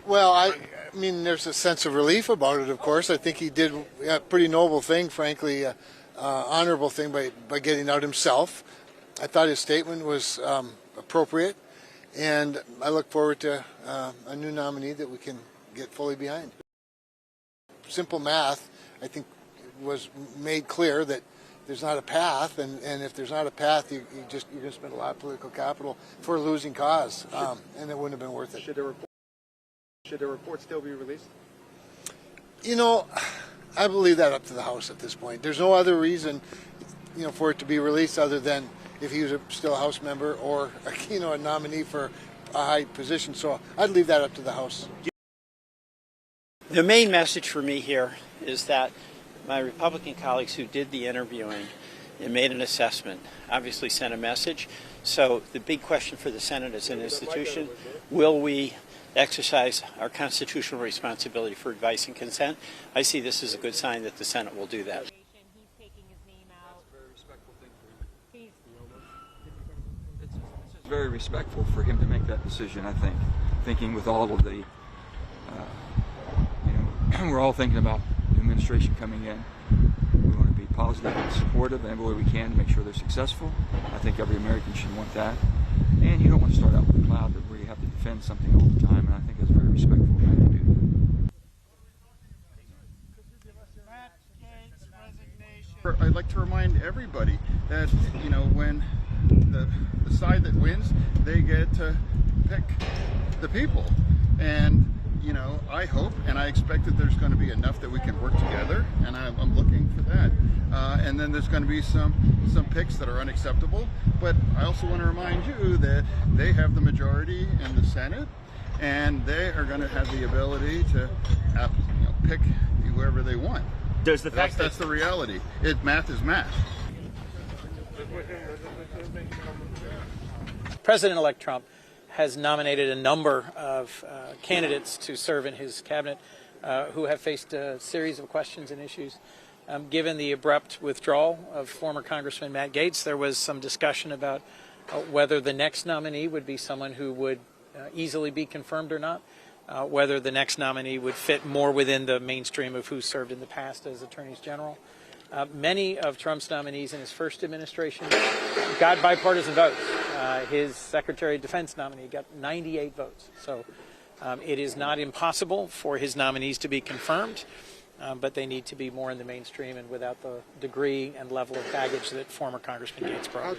Well, I mean, there's a sense of relief about it, of course. I think he did a pretty noble thing, frankly, honorable thing by getting out himself. I thought his statement was appropriate, and I look forward to a new nominee that we can get fully behind. Simple math, I think, was made clear that there's not a path, and if there's not a path, you're going to spend a lot of political capital for a losing cause, and it wouldn't have been worth it. Should the report still be released? You know, I believe that up to the House at this point. There's no other reason, for it to be released other than if he was still a House member or, a nominee for a high position. So I'd leave that up to the House. The main message for me here is that my Republican colleagues who did the interviewing and made an assessment obviously sent a message. So the big question for the Senate as an institution, will we exercise our constitutional responsibility for advice and consent? I see this as a good sign that the Senate will do that. It's very respectful for him to make that decision, I think. Thinking with all of the, we're all thinking about the administration coming in. We want to be positive and supportive in every way we can to make sure they're successful. I think every American should want that. And you don't want to start out with a cloud where you have to defend something all the time, and I think that's very respectful of him to do that. I'd like to remind everybody that, when the side that wins, they get to pick the people. And, I hope and I expect that there's going to be enough that we can work together, and I'm looking for that. And then there's going to be some picks that are unacceptable, but I also want to remind you that they have the majority in the Senate, and they are going to have the ability to pick whoever they want. Does the fact that's the reality. Math is math. President-elect Trump has nominated a number of candidates to serve in his cabinet who have faced a series of questions and issues. Given the abrupt withdrawal of former Congressman Matt Gaetz, there was some discussion about whether the next nominee would be someone who would easily be confirmed or not, whether the next nominee would fit more within the mainstream of who served in the past as attorneys general. Many of Trump's nominees in his first administration got bipartisan votes. His Secretary of Defense nominee got 98 votes. So it is not impossible for his nominees to be confirmed, but they need to be more in the mainstream and without the degree and level of baggage that former Congressman Gaetz brought.